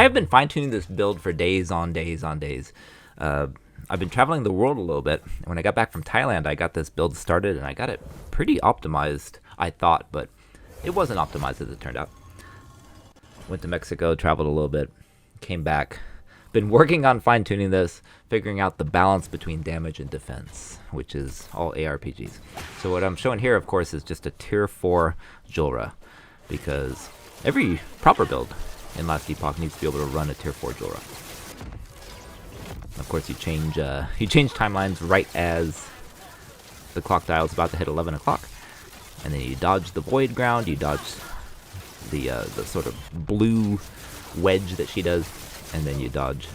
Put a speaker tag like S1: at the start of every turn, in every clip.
S1: I have been fine-tuning this build for days on days on days. I've been traveling the world a little bit. When I got back from Thailand, I got this build started, and I got it pretty optimized, I thought, but it wasn't optimized as it turned out. Went to Mexico, traveled a little bit, came back. Been working on fine-tuning this, figuring out the balance between damage and defense, which is all ARPGs. So what I'm showing here, of course, is just a tier 4 Julra, because every proper build in Last Epoch needs to be able to run a tier 4 Julra. Of course, you change timelines right as the clock dial is about to hit 11 o'clock. And then you dodge the Void Ground, you dodge the sort of blue wedge that she does, and then you dodge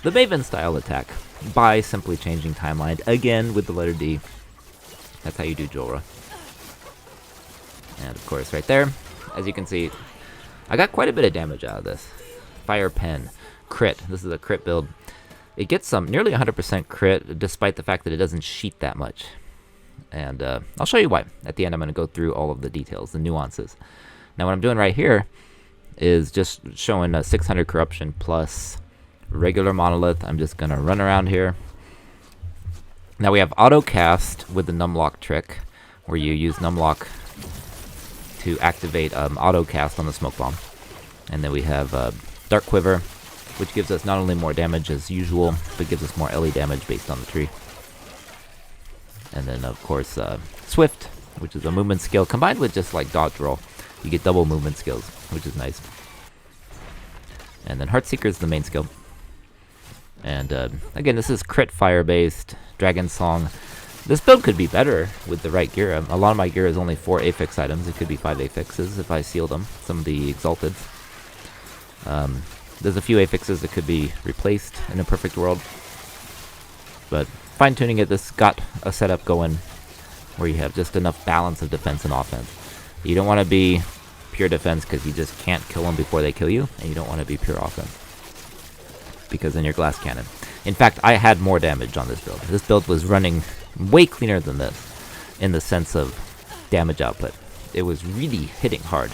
S1: the Maven style attack by simply changing timeline again with the letter D. That's how you do Julra. And of course, right there, as you can see, I got quite a bit of damage out of this. Fire Pen, crit. This is a crit build. It gets some nearly 100% crit, despite the fact that it doesn't sheet that much. And I'll show you why. At the end, I'm going to go through all of the details, the nuances. Now, what I'm doing right here is just showing a 600 corruption plus regular monolith. I'm just going to run around here. Now, we have auto cast with the numlock trick, where you use numlock to activate auto cast on the smoke bomb. And then we have Dark Quiver, which gives us not only more damage as usual, but gives us more LE damage based on the tree. And then, of course, Swift, which is a movement skill, combined with just like dodge roll. You get double movement skills, which is nice. And then Heartseeker is the main skill. And again, this is crit fire-based, Dragon Song. This build could be better with the right gear. A lot of my gear is only 4 affix items. It could be 5 affixes if I seal them, some of the Exalted. There's a few affixes that could be replaced in a perfect world. But fine-tuning it, this got a setup going where you have just enough balance of defense and offense. You don't want to be pure defense because you just can't kill them before they kill you, and you don't want to be pure offense because then you're glass cannon. In fact, I had more damage on this build. This build was running way cleaner than this in the sense of damage output. It was really hitting hard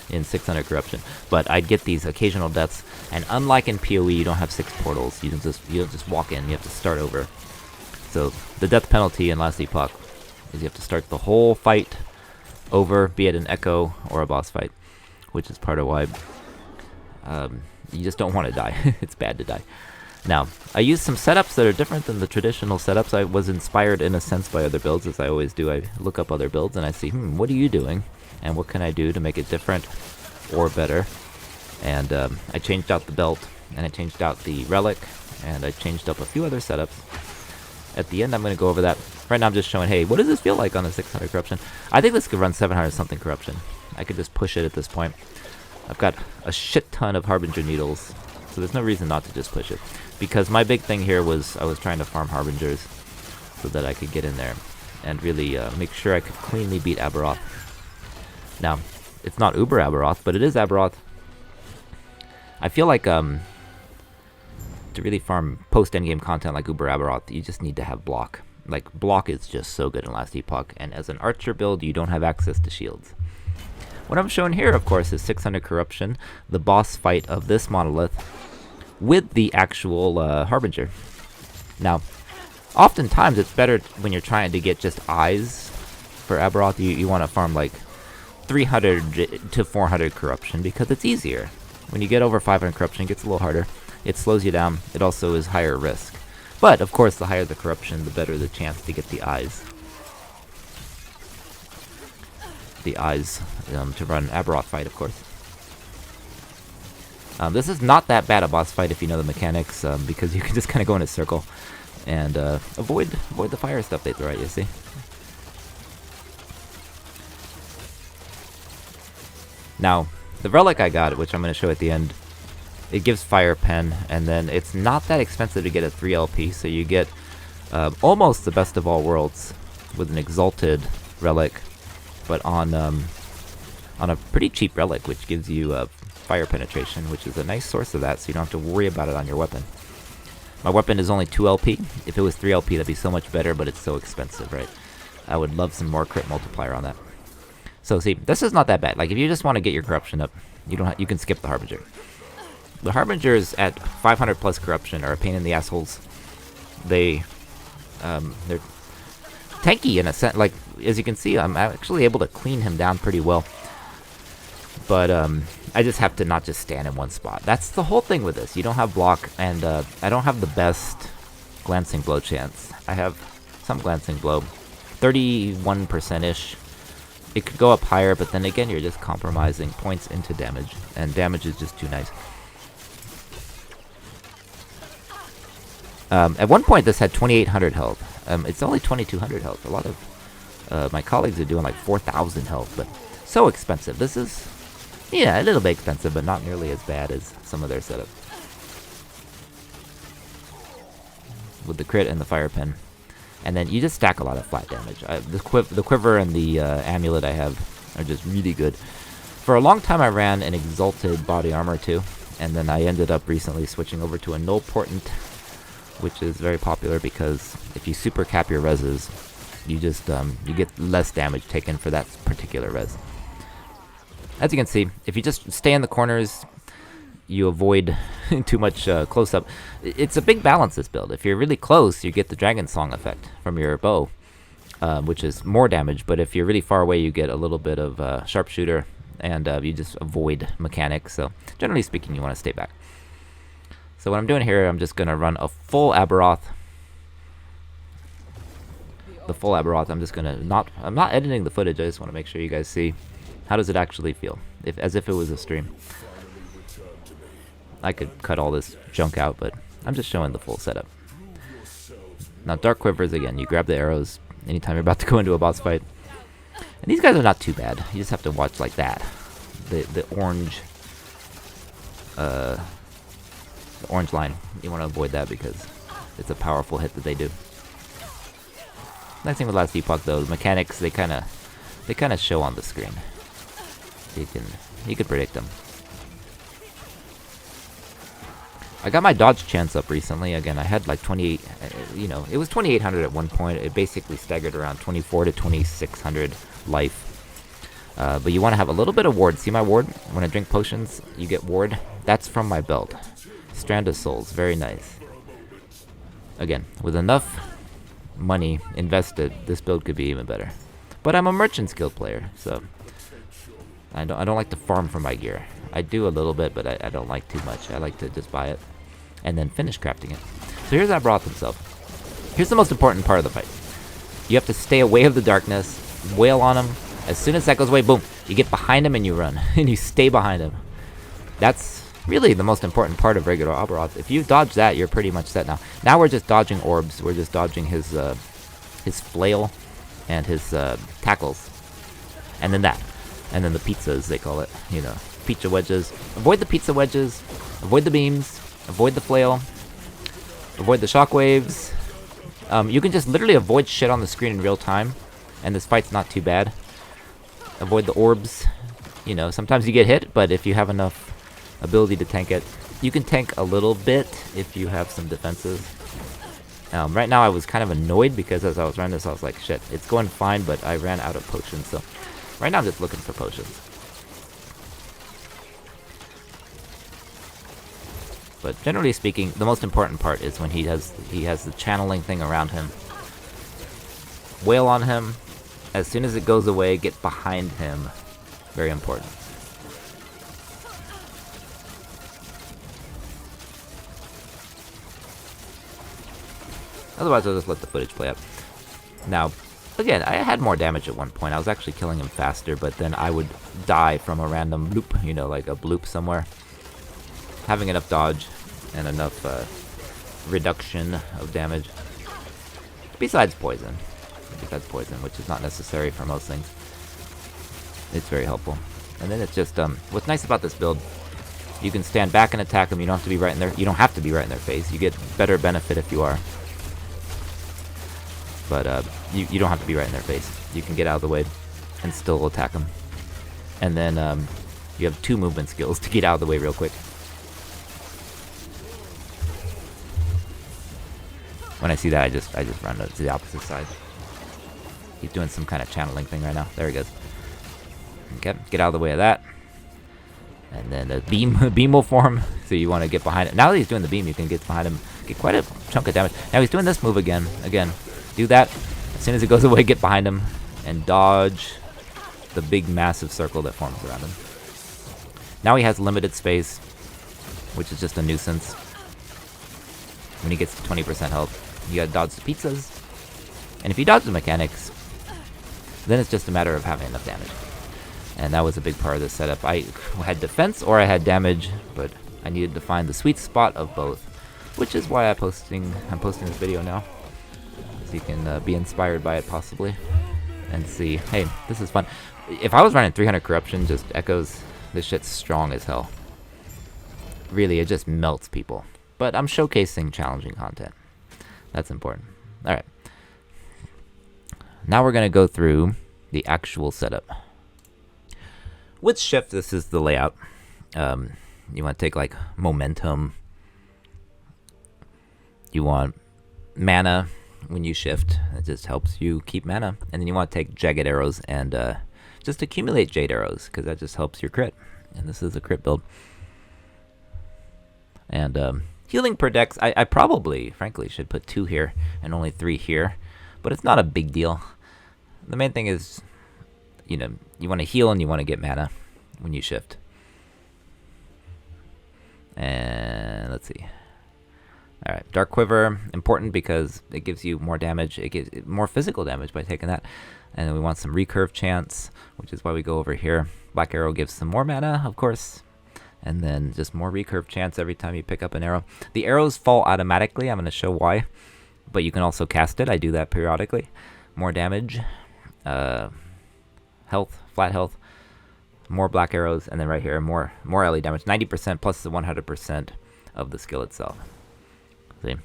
S1: in 600 corruption, but I'd get these occasional deaths, and unlike in PoE, you don't have 6 portals. You don't just walk in. You have to start over. So the death penalty in Last Epoch is you have to start the whole fight over, be it an echo or a boss fight, which is part of why you just don't want to die. It's bad to die. Now, I use some setups that are different than the traditional setups. I was inspired in a sense by other builds, as I always do. I look up other builds and I see, what are you doing? And what can I do to make it different or better? And I changed out the belt, and I changed out the relic, and I changed up a few other setups. At the end, I'm going to go over that. Right now, I'm just showing, hey, what does this feel like on a 600 corruption? I think this could run 700 something corruption. I could just push it at this point. I've got a shit ton of Harbinger needles, so there's no reason not to just push it. Because my big thing here was I was trying to farm Harbingers so that I could get in there and really make sure I could cleanly beat Aberroth. Now, it's not Uber Aberroth, but it is Aberroth. I feel like to really farm post-endgame content like Uber Aberroth, you just need to have block. Like, block is just so good in Last Epoch, and as an archer build, you don't have access to shields. What I'm showing here, of course, is 600 Corruption, the boss fight of this monolith, with the actual Harbinger. Now, oftentimes it's better when you're trying to get just eyes for Aberroth. You want to farm like 300 to 400 Corruption because it's easier. When you get over 500 Corruption, it gets a little harder. It slows you down. It also is higher risk. But, of course, the higher the Corruption, the better the chance to get the eyes. The eyes to run Aberroth fight, of course. This is not that bad a boss fight if you know the mechanics, because you can just kind of go in a circle and avoid the fire stuff they throw at you, see? Now, the relic I got, which I'm going to show at the end, it gives Fire Pen, and then it's not that expensive to get a 3 LP, so you get almost the best of all worlds with an Exalted relic, but on a pretty cheap relic, which gives you fire penetration, which is a nice source of that, so you don't have to worry about it on your weapon. My weapon is only 2 LP. If it was 3 LP, that'd be so much better, but it's so expensive, right? I would love some more crit multiplier on that. So see, this is not that bad. Like, if you just want to get your corruption up, you can skip the Harbinger. The Harbingers at 500 plus corruption are a pain in the assholes. They're tanky in a sense. Like, as you can see, I'm actually able to clean him down pretty well. But I just have to not just stand in one spot. That's the whole thing with this. You don't have block, and I don't have the best glancing blow chance. I have some glancing blow, 31%-ish. It could go up higher, but then again, you're just compromising points into damage, and damage is just too nice. At one point, this had 2,800 health. It's only 2,200 health. A lot of my colleagues are doing like 4,000 health, but so expensive. This is, yeah, a little bit expensive, but not nearly as bad as some of their setup. With the crit and the fire pen. And then you just stack a lot of flat damage. The quiver and the amulet I have are just really good. For a long time I ran an exalted body armor too, and then I ended up recently switching over to a null portent, which is very popular because if you super cap your reses, you just you get less damage taken for that particular res. As you can see, if you just stay in the corners, you avoid too much close-up. It's a big balance, this build. If you're really close, you get the Dragon Song effect from your bow, which is more damage, but if you're really far away, you get a little bit of sharpshooter, and you just avoid mechanics. So generally speaking, you want to stay back. So what I'm doing here, I'm just going to run a full Aberroth. The full Aberroth, I'm just going to I'm not editing the footage, I just want to make sure you guys see how does it actually feel, as if it was a stream. I could cut all this junk out, but I'm just showing the full setup. Now, Dark Quivers, again, you grab the arrows anytime you're about to go into a boss fight. And these guys are not too bad. You just have to watch like that. The orange line. You want to avoid that because it's a powerful hit that they do. Nice thing with Last Epoch, though, the mechanics, they kind of show on the screen. You can predict them. I got my dodge chance up recently. Again, I had like 28, it was 2,800 at one point. It basically staggered around 2,400 to 2,600 life. But you want to have a little bit of ward. See my ward? When I drink potions, you get ward. That's from my belt. Strand of Souls, very nice. Again, with enough money invested, this build could be even better. But I'm a merchant skill player, so I don't like to farm for my gear. I do a little bit, but I don't like too much. I like to just buy it and then finish crafting it. So here's Aberroth himself. Here's the most important part of the fight. You have to stay away of the darkness, wail on him. As soon as that goes away, boom, you get behind him and you run, and you stay behind him. That's really the most important part of regular Aberroth. If you dodge that, you're pretty much set now. Now we're just dodging orbs. We're just dodging his flail and his tackles, and then that, and then the pizzas they call it. Pizza wedges. Avoid the pizza wedges. Avoid the beams. Avoid the flail. Avoid the shockwaves. You can just literally avoid shit on the screen in real time, and this fight's not too bad. Avoid the orbs. Sometimes you get hit, but if you have enough ability to tank it, you can tank a little bit if you have some defenses. Right now I was kind of annoyed because as I was running this, I was like, shit, it's going fine, but I ran out of potions. So right now I'm just looking for potions. But generally speaking, the most important part is when he has the channeling thing around him. Wail on him. As soon as it goes away, get behind him. Very important. Otherwise, I'll just let the footage play out. Now, again, I had more damage at one point. I was actually killing him faster, but then I would die from a random bloop, like a bloop somewhere. Having enough dodge and enough reduction of damage. Besides poison. Which is not necessary for most things. It's very helpful. And then it's just, what's nice about this build, you can stand back and attack them. You don't have to be right in their face. You get better benefit if you are. But you don't have to be right in their face. You can get out of the way and still attack them. And then you have 2 movement skills to get out of the way real quick. When I see that, I just run to the opposite side. He's doing some kind of channeling thing right now. There he goes. Okay, get out of the way of that. And then the beam will form, so you want to get behind it. Now that he's doing the beam, you can get behind him, get quite a chunk of damage. Now he's doing this move again. Again, do that. As soon as it goes away, get behind him and dodge the big massive circle that forms around him. Now he has limited space, which is just a nuisance. When he gets to 20% health, you gotta dodge the pizzas. And if you dodge the mechanics, then it's just a matter of having enough damage. And that was a big part of this setup. I had defense or I had damage, but I needed to find the sweet spot of both, which is why I'm posting this video now, so you can be inspired by it possibly, and see, hey, this is fun. If I was running 300 corruption, just echoes, this shit's strong as hell. Really, it just melts people. But I'm showcasing challenging content. That's important. Alright. Now we're going to go through the actual setup. With shift, this is the layout. You want to take like momentum. You want mana when you shift. It just helps you keep mana. And then you want to take jagged arrows and just accumulate jade arrows, because that just helps your crit. And this is a crit build. And healing per dex, I probably, frankly, should put 2 here and only 3 here. But it's not a big deal. The main thing is, you know, you want to heal and you want to get mana when you shift. And let's see. Alright, Dark Quiver, important because it gives you more damage. It gives more physical damage by taking that. And then we want some recurve chance, which is why we go over here. Black Arrow gives some more mana, of course. And then just more recurve chance every time you pick up an arrow. The arrows fall automatically. I'm going to show why. But you can also cast it. I do that periodically. More damage. Health, flat health. More black arrows. And then right here, more LE damage. 90% plus the 100% of the skill itself. See?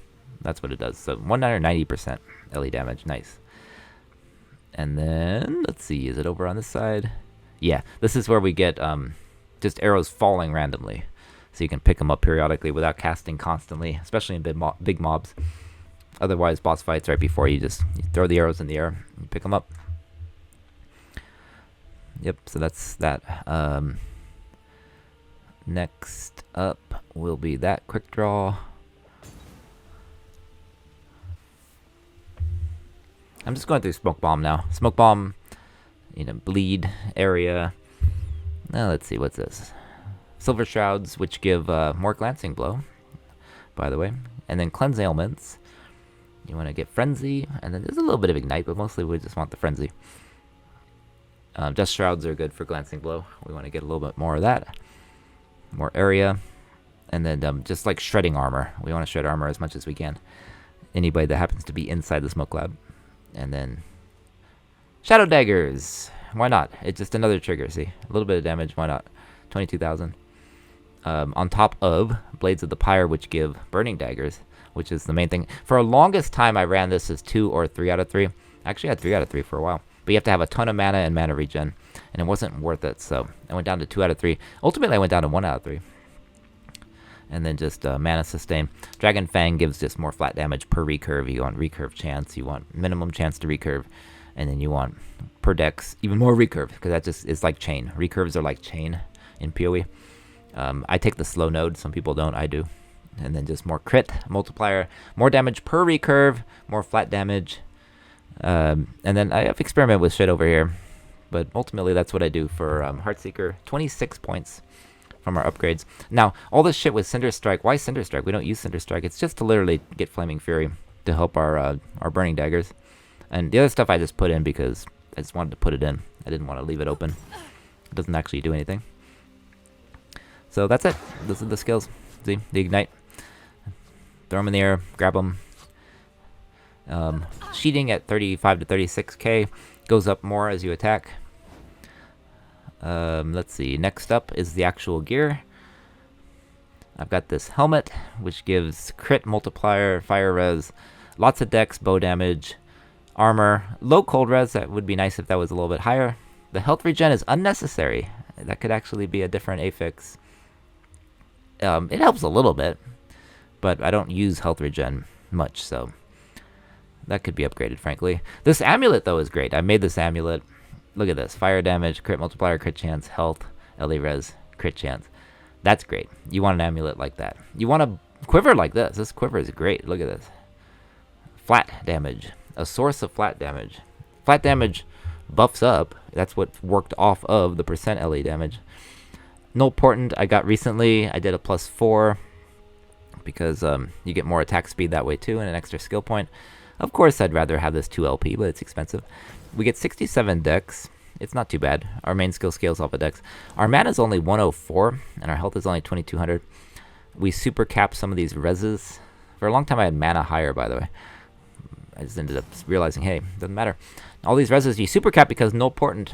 S1: That's what it does. So 190% LE damage. Nice. And then, let's see. Is it over on this side? Yeah. This is where we get just arrows falling randomly. So you can pick them up periodically without casting constantly, especially in big mobs. Otherwise, boss fights right before you throw the arrows in the air and pick them up. Yep, so that's that. Next up will be that quick draw. I'm just going through Smoke Bomb now. Smoke Bomb, you know, bleed area. Now let's see, what's this? Silver Shrouds, which give more Glancing Blow, by the way. And then Cleanse Ailments. You want to get Frenzy, and then there's a little bit of Ignite, but mostly we just want the Frenzy. Dust Shrouds are good for Glancing Blow. We want to get a little bit more of that. More area. And then just like Shredding Armor. We want to shred armor as much as we can. Anybody that happens to be inside the Smoke Cloud. And then Shadow Daggers. Why not? It's just another trigger, see? A little bit of damage, why not? 22,000. On top of Blades of the Pyre, which give Burning Daggers, which is the main thing. For a longest time, I ran this as 2 or 3 out of 3. I actually had 3 out of 3 for a while. But you have to have a ton of mana and mana regen. And it wasn't worth it, so I went down to 2 out of 3. Ultimately, I went down to 1 out of 3. And then just mana sustain. Dragon Fang gives just more flat damage per recurve. You want recurve chance. You want minimum chance to recurve. And then you want per dex even more recurve, because that just is like chain. Recurves are like chain in PoE. I take the slow node. Some people don't. I do. And then just more crit multiplier. More damage per recurve. More flat damage. And then I have experimented with shit over here. But ultimately, that's what I do for Heartseeker. 26 points from our upgrades. Now, all this shit with Cinder Strike. Why Cinder Strike? We don't use Cinder Strike. It's just to literally get Flaming Fury to help our Burning Daggers. And the other stuff I just put in because I just wanted to put it in. I didn't want to leave it open. It doesn't actually do anything. So that's it. Those are the skills. See? The Ignite. Throw them in the air. Grab them. Sheeting at 35 to 36k. Goes up more as you attack. Let's see. Next up is the actual gear. I've got this helmet, which gives crit multiplier, fire res, lots of dex, bow damage, armor, low cold res. That would be nice if that was a little bit higher. The health regen is unnecessary. That could actually be a different affix. It helps a little bit, but I don't use health regen much, so that could be upgraded, frankly. This amulet, though, is great. I made this amulet. Look at this. Fire damage, crit multiplier, crit chance, health, LE res, crit chance. That's great. You want an amulet like that. You want a quiver like this. This quiver is great. Look at this. Flat damage. A source of flat damage. Flat damage buffs up. That's what worked off of the percent LE damage. Null Portent I got recently. I did a +4 because you get more attack speed that way too and an extra skill point. Of course, I'd rather have this 2 LP, but it's expensive. We get 67 dex. It's not too bad. Our main skill scales off of dex. Our mana is only 104, and our health is only 2200. We super cap some of these reses. For a long time, I had mana higher, by the way. I just ended up realizing, hey, doesn't matter. All these reses, you super cap because Null Portent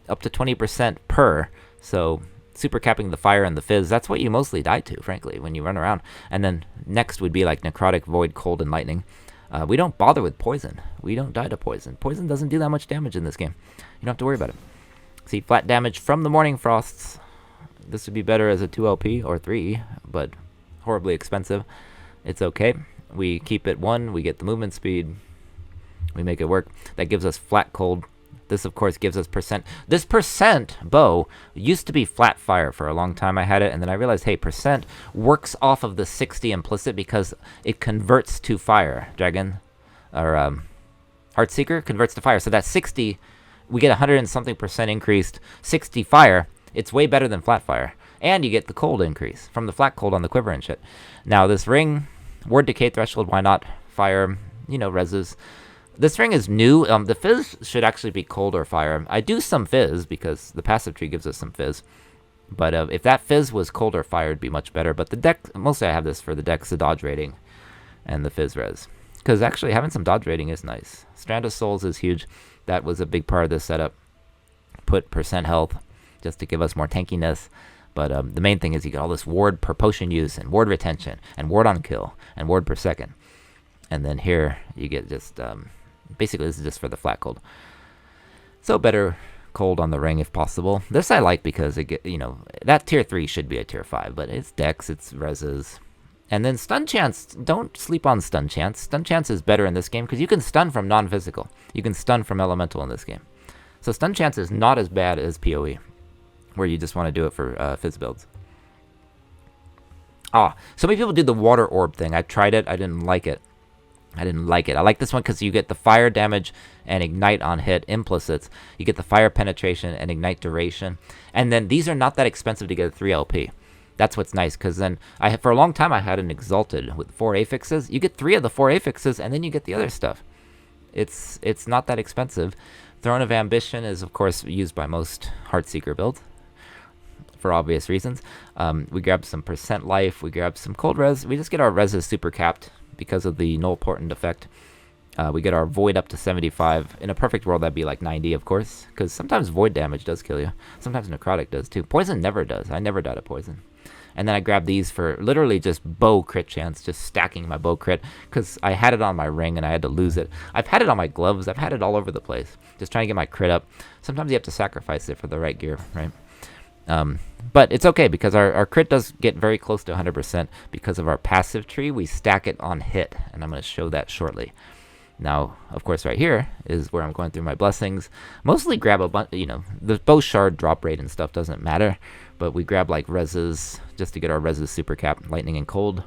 S1: up to 20% per. So super capping the fire and the fizz, that's what you mostly die to, frankly, when you run around. And then next would be like Necrotic, Void, Cold, and Lightning. We don't bother with poison. We don't die to poison. Poison doesn't do that much damage in this game. You don't have to worry about it. See, flat damage from the Morning Frosts. This would be better as a 2 LP or 3, but horribly expensive. It's okay. We keep it 1. We get the movement speed. We make it work. That gives us flat cold. This, of course, gives us percent. This percent bow used to be flat fire for a long time. I had it, and then I realized, hey, percent works off of the 60 implicit because it converts to fire. Dragon, or Heartseeker converts to fire. So that 60, we get 100 and something percent increased. 60 fire, it's way better than flat fire. And you get the cold increase from the flat cold on the quiver and shit. Now, this ring, ward decay threshold, why not? Fire, you know, reses. This ring is new. The fizz should actually be cold or fire. I do some fizz because the passive tree gives us some fizz. But if that fizz was cold or fire, it'd be much better. But the deck, mostly I have this for the dex, the dodge rating, and the fizz res. Because actually having some dodge rating is nice. Strand of Souls is huge. That was a big part of this setup. Put percent health just to give us more tankiness. But the main thing is you get all this ward per potion use and ward retention and ward on kill and ward per second. And then here you get just... basically, this is just for the flat cold. So better cold on the ring if possible. This I like because it get, you know, that tier 3 should be a tier 5, but it's dex, it's reses. And then stun chance, don't sleep on stun chance. Stun chance is better in this game because you can stun from non-physical. You can stun from elemental in this game. So stun chance is not as bad as PoE, where you just want to do it for fizz builds. So many people do the water orb thing. I tried it, I didn't like it. I like this one because you get the fire damage and ignite on hit implicits. You get the fire penetration and ignite duration. And then these are not that expensive to get a 3 LP. That's what's nice because then for a long time I had an Exalted with 4 affixes. You get 3 of the 4 affixes and then you get the other stuff. It's not that expensive. Throne of Ambition is of course used by most Heartseeker builds for obvious reasons. We grab some percent life. We grab some cold res. We just get our reses super capped because of the Null Portent effect. We get our Void up to 75. In a perfect world, that'd be like 90, of course, because sometimes Void damage does kill you. Sometimes Necrotic does, too. Poison never does. I never died of Poison. And then I grab these for literally just bow crit chance, just stacking my bow crit, because I had it on my ring and I had to lose it. I've had it on my gloves. I've had it all over the place, just trying to get my crit up. Sometimes you have to sacrifice it for the right gear, right? But it's okay because our crit does get very close to 100% because of our passive tree. We stack it on hit, and I'm going to show that shortly. Now, of course, right here is where I'm going through my blessings. Mostly grab a bunch, you know, the bow shard drop rate and stuff doesn't matter, but we grab like reses just to get our reses super cap, lightning and cold.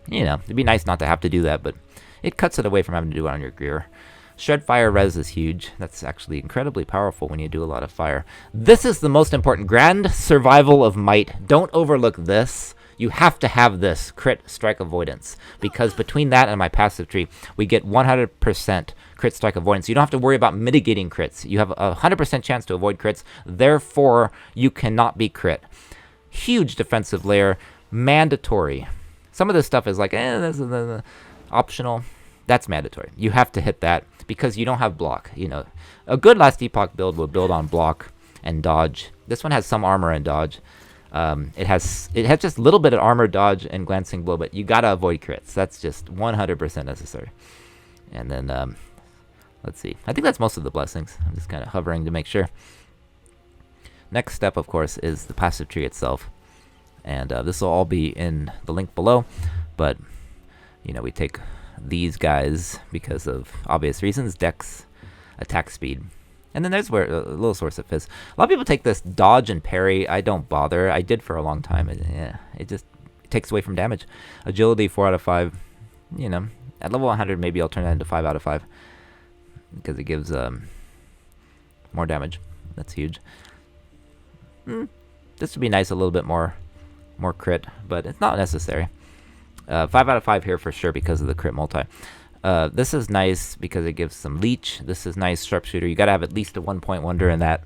S1: You know, it'd be nice not to have to do that, but it cuts it away from having to do it on your gear. Shred Fire res is huge. That's actually incredibly powerful when you do a lot of fire. This is the most important. Grand Survival of Might. Don't overlook this. You have to have this crit strike avoidance because between that and my passive tree, we get 100% crit strike avoidance. You don't have to worry about mitigating crits. You have a 100% chance to avoid crits. Therefore, you cannot be crit. Huge defensive layer. Mandatory. Some of this stuff is like, this is optional. That's mandatory. You have to hit that because you don't have block. You know, a good Last Epoch build will build on block and dodge. This one has some armor and dodge. It has just a little bit of armor, dodge, and glancing blow, but you gotta avoid crits. That's just 100% necessary. And then let's see. I think that's most of the blessings. I'm just kind of hovering to make sure. Next step, of course, is the passive tree itself, and this will all be in the link below. But you know, we take these guys because of obvious reasons: dex, attack speed, And then there's where a little source of fizz. A lot of people take this dodge and parry. I don't bother. I did for a long time. It just takes away from damage. Agility 4 out of 5. You know, at level 100 maybe I'll turn that into 5 out of 5 because it gives more damage. That's huge. This would be nice, a little bit more crit, but it's not necessary. 5 out of 5 here for sure because of the crit multi. This is nice because it gives some leech. This is nice sharpshooter. You gotta have at least a 1-point wonder in that.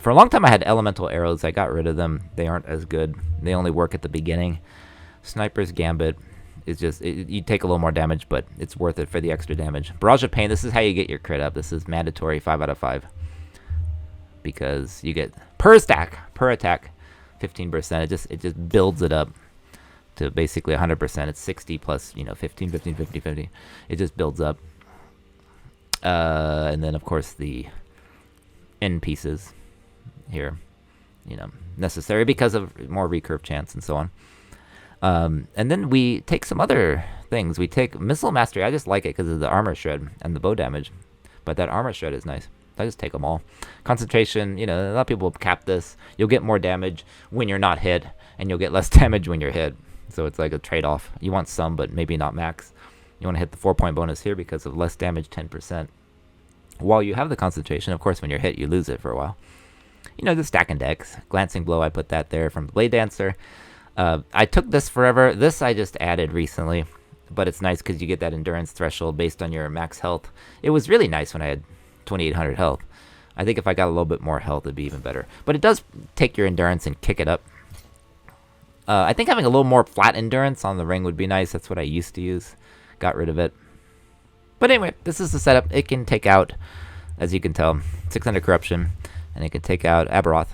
S1: For a long time I had elemental arrows. I got rid of them. They aren't as good. They only work at the beginning. Sniper's Gambit is just, you take a little more damage, but it's worth it for the extra damage. Barrage of Pain, this is how you get your crit up. This is mandatory 5 out of 5. Because you get per attack 15%. It just builds it up to basically 100%. It's 60 plus, 15, 15, 50, 50. It just builds up. And then of course the end pieces here, necessary because of more recurve chance and so on. And then we take some other things. We take Missile Mastery. I just like it because of the armor shred and the bow damage. But that armor shred is nice. I just take them all. Concentration, a lot of people cap this. You'll get more damage when you're not hit, and you'll get less damage when you're hit. So it's like a trade-off. You want some, but maybe not max. You want to hit the 4-point bonus here because of less damage, 10%. While you have the concentration, of course, when you're hit, you lose it for a while. The stack and decks. Glancing Blow, I put that there from Blade Dancer. I took this forever. This I just added recently, but it's nice because you get that endurance threshold based on your max health. It was really nice when I had 2,800 health. I think if I got a little bit more health, it'd be even better. But it does take your endurance and kick it up. I think having a little more flat endurance on the ring would be nice. That's what I used to use. Got rid of it. But anyway, this is the setup. It can take out, as you can tell, 600 corruption, and it can take out Aberroth.